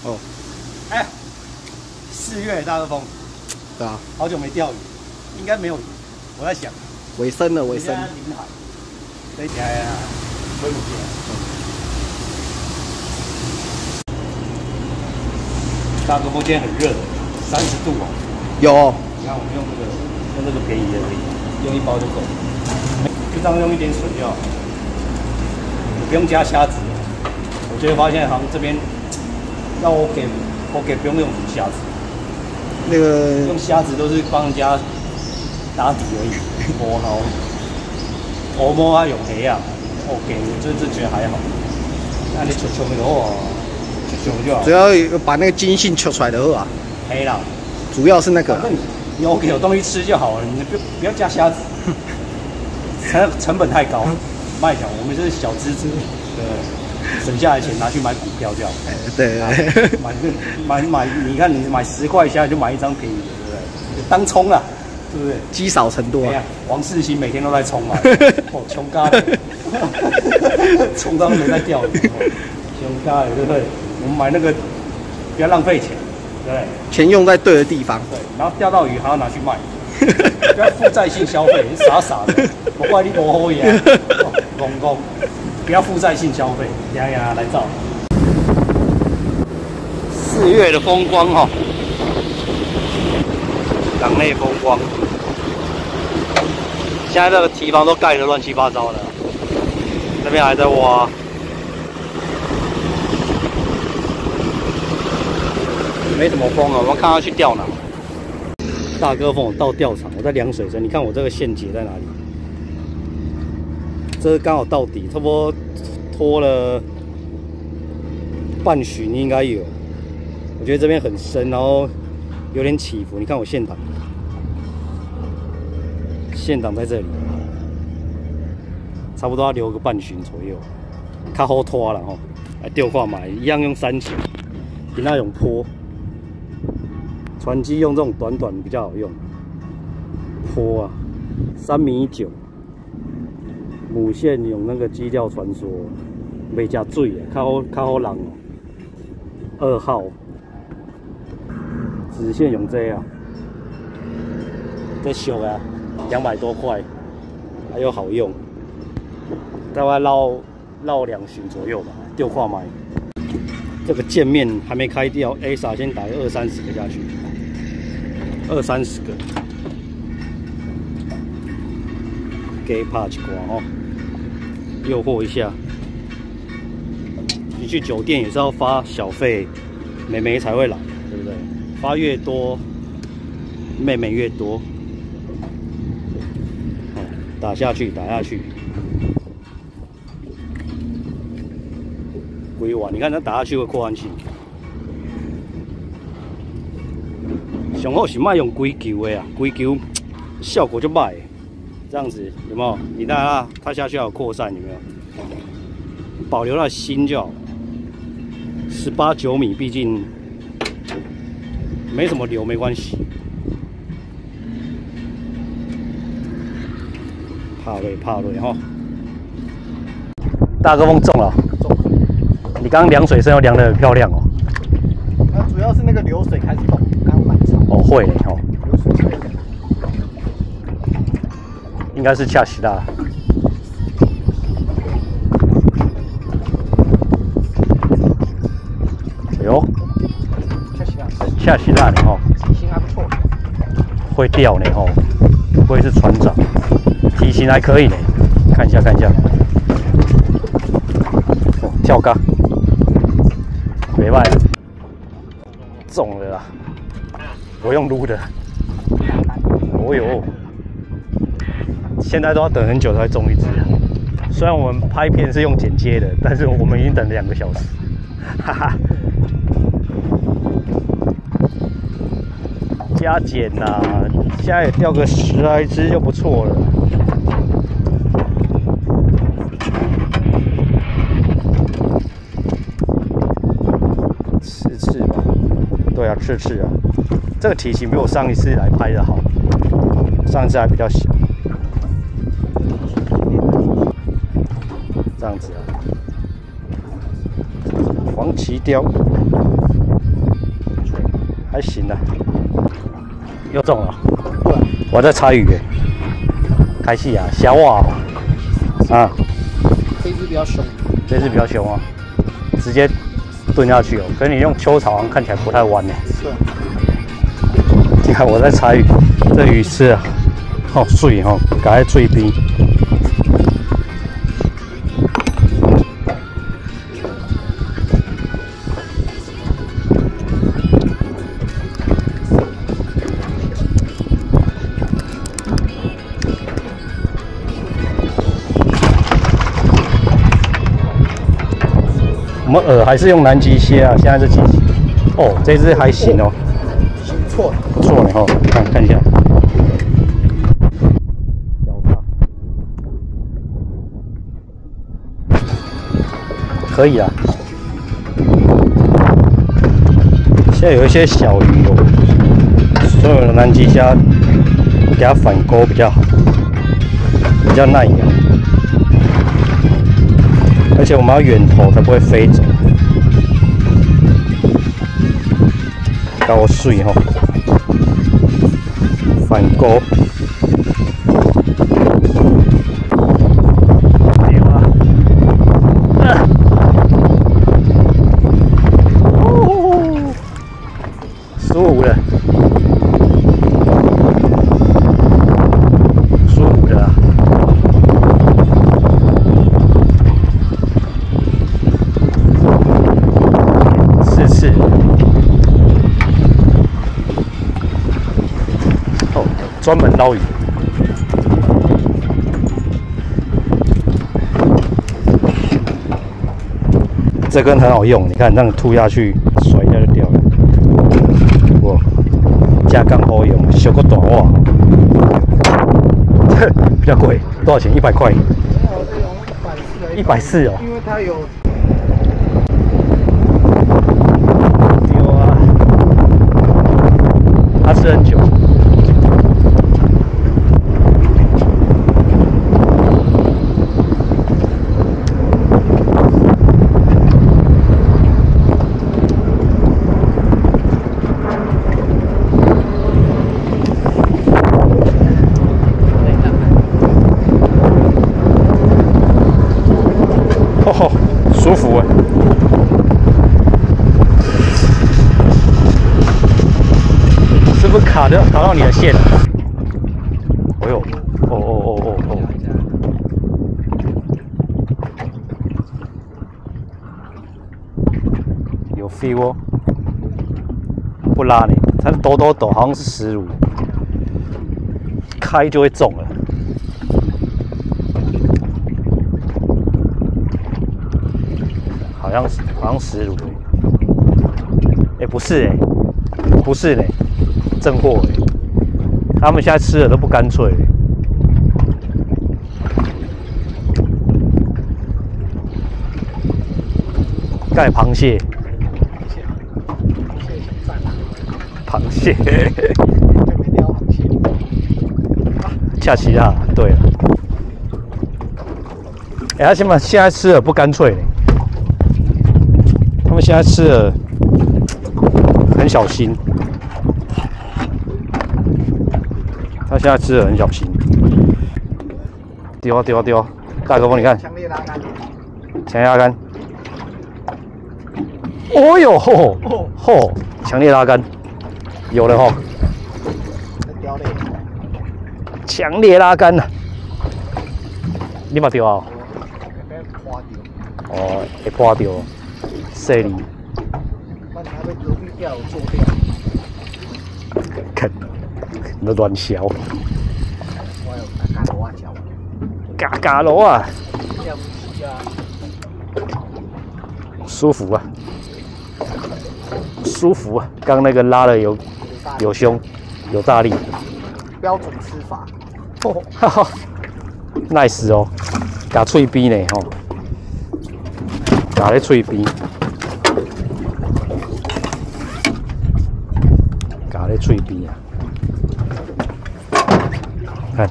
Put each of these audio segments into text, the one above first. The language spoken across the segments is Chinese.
哦，哎呀，4月大热风，对啊，好久没钓鱼，应该没有鱼。我在想，尾声了，尾声。临海，这一条呀，回不去了。大哥风今天很热，30度哦。有，你看我们用这个便宜的而已，用1包就够了，就这样用一点水就好，你不用加虾子。我觉得发现好像这边要 OK， 不用用什么虾子，那个用虾子都是帮人家打底而已，摸然后我摸啊用黑啊 OK， 这觉得还好。那你球的话，球就好。主要把那个筋性抽出来的话，黑啦。主要是那个。你 OK 有东西吃就好了，你不要加虾子，成本太高。卖讲我们这是小资子，对，省下来钱拿去买股票就好。对，买，你看你买10块虾就买一张便宜的，对不对？当冲啊，对不对？积少成多啊。王世兴每天都在冲嘛，哦，穷咖的，冲到没在钓鱼，穷咖的，对不对？我们买那个不要浪费钱。对，钱用在对的地方。对，然后钓到鱼还要拿去卖，不要负债性消费，傻傻的。我怪你不好呀，公，不要负债性消费。呀，来照。4月的风光哈，港内风光。现在这个堤防都盖得乱七八糟的，那边还在挖。没什么风啊，我们看要去钓哪？大哥风我到钓场，我在量水深。你看我这个线结在哪里？这刚好到底，差不多拖了半旬应该有。我觉得这边很深，然后有点起伏。你看我线档在这里，差不多要留个半旬左右，较好拖了吼。来钓看买，一样用3节，比那种坡。船机用这种短比较好用，坡啊，3.9米，母线用那个基钓传说，袂加水啊，较好人哦。2号，子线用这啊，这俗啊，200多块，还有好用，大概绕2旬左右吧，钓看买。这个剑面还没开钓 ，A 先打个20-30个下去，20-30个，给拍一挂哦，诱惑一下。你去酒店也是要发小费，妹妹才会来，对不对？发越多，妹妹越多。哦，打下去。规碗，你看它打下去会扩换器。上好是卖用规球的啊，规球效果就歹，这样子有没有？你看它下去还有扩散，有没有？保留它的心就好。18、9米，毕竟没什么流，没关系。怕累哈。大哥风中了。你刚刚量水深又量得很漂亮哦。那主要是那个流水开始动，刚满潮。哦，会嘞哦。流水开始动。应该是恰西拉。哎呦，恰西拉呢哦。体型还不错。会钓呢哦，不会是船长，体型还可以呢。看一下。哦，跳竿。没卖，中了啦！我用撸的，哦呦，现在都要等很久才中一只。虽然我们拍片是用剪接的，但是我们已经等了2个小时，哈哈。加减啦，现在也钓个10来只就不错了。对啊，赤啊，这个体型比我上一次来拍的好，上一次还比较小。这样子啊，黄鳍鲷，还行的，又中了。对，我在插鱼耶，开戏啊，小瓦啊，这只比较凶。这只比较凶啊，直接蹲下去哦。可是你用秋草看起来不太弯呢。对。你看我在插鱼，这鱼吃啊，好水哦，夹在嘴边。我们饵还是用南极蟹啊，现在这季节。哦，这只还行哦，不错，不错呢哈，看一下，可以啊。现在有一些小鱼哦，所有的南极虾给它反钩比较好，比较耐咬。而且我们要远投才不会飞走，高水吼，反钩，对啊，哦，舒服了，舒服了啊。专门捞鱼，这根很好用，你看这样吐下去，甩一下就掉了。哇，这竿好用，小个大哇，比较贵，多少钱？100块。140哦。因为它有。丢啊！它吃很久。哦，舒服啊！是不是卡到你的线了？哎呦，哦！有 feel 哦，不拉呢，它是抖，好像是石乳，开就会中了。好像石乳，不是不是嘞，正货他们现在吃的都不干脆盖螃蟹，螃蟹，恰奇亚，对了，他现在吃的不干脆嘞。他们现在吃的很小心，他现在吃的很小心。丢啊，大哥帮你看，强烈拉杆，强烈拉杆。哦呦吼，强烈拉杆，有了吼。强烈拉杆呐，你嘛丢啊？哦，会破掉。犀利，那你还被隔壁钓友做掉？看，你乱笑。我有嘎罗啊脚。嘎罗啊！钓不起啊！舒服啊，舒服啊！刚那个拉的有凶，有大力。标准吃法。哈哈 ，nice 哦，夹脆边呢吼，夹咧脆边。夹在嘴边啊！看，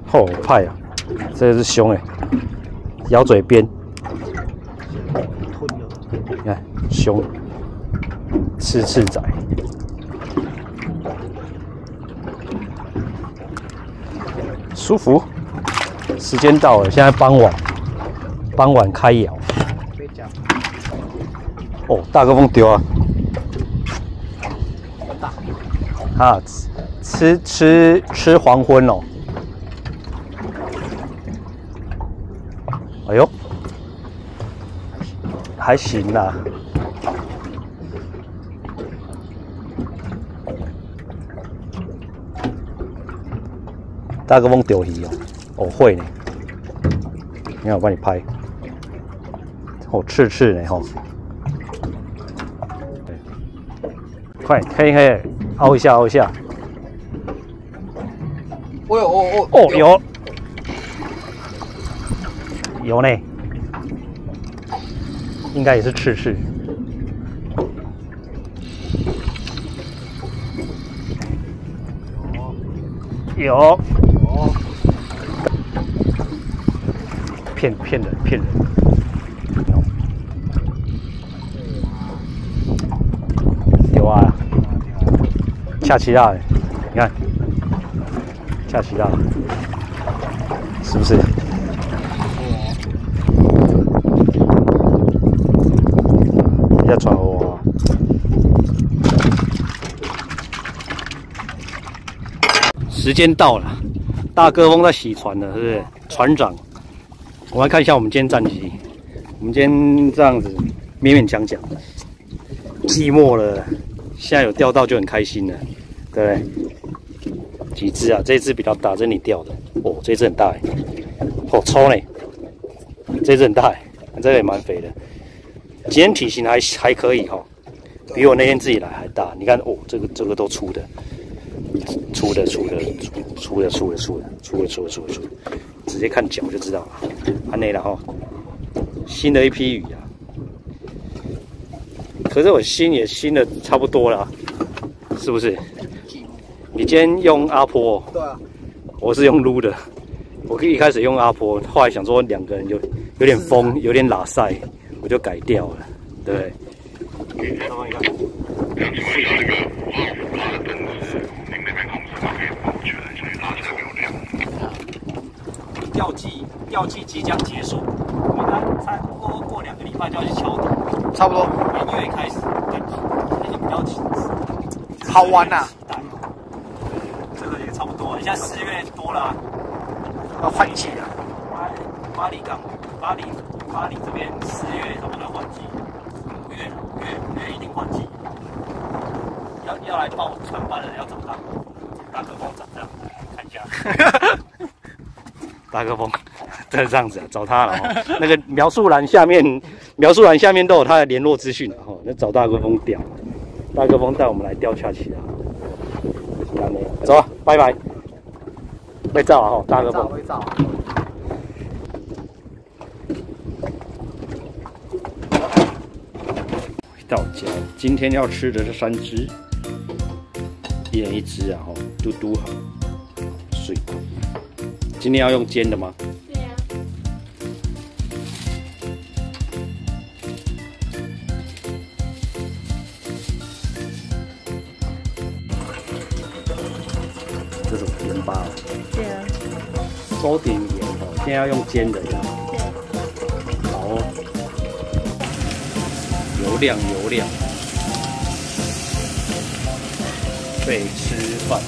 好派啊！这是凶哎，咬嘴边，你看凶，吃翅仔。舒服。时间到了，现在傍晚开窑。哦，大哥风丢啊！啊，吃黄昏哦。哎呦，还行啦。大哥风丢鱼哦，哦会呢。你看我帮你拍，哦刺呢吼。快，可以，凹一下。哦有呢，应该也是刺。有。骗人。有啊，恰奇辣的，你看，恰奇辣，是不是？你在传我啊？时间到了，大哥风在洗船了，是不是？船长。我们来看一下我们今天战绩。我们今天这样子勉勉强，寂寞了，现在有钓到就很开心了，对不对？几只啊？这一只比较大，这是你钓的哦，这一只很大哎，哦抽呢，这一只很大哎，这个也蛮肥的。今天体型还可以哈，比我那天自己来还大。你看哦，这个都粗的，直接看脚就知道了。安内了哈，新的一批鱼啊，可是我新的差不多了，是不是？你今天用阿波，对啊，我是用撸的。我一开始用阿波，后来想说两个人有点疯，有点拉塞，我就改掉了，对不对？钓季即将结束，我们差不多过2个礼拜就要去敲底，差不多。元月开始，对，那就比较好玩呐、这个也差不多了，现在4月多了、啊，要换季了。巴黎这边4月差不多换季，5月一定换季。要来报船班的人要找大哥风长这样，看一下。大哥风，这样子啊，找他了哦。那个描述栏下面都有他的联络资讯哦。那找大哥风钓，大哥风带我们来钓恰奇啊。走啊，拜拜。被照啊哈，大哥风。回到家，今天要吃的是3只，一人1只啊，嘟嘟好，水。今天要用煎的吗？对呀、这种盐巴哦，对啊，收点盐哦。今天要用煎的呀。对。好哦，油亮，备吃饭。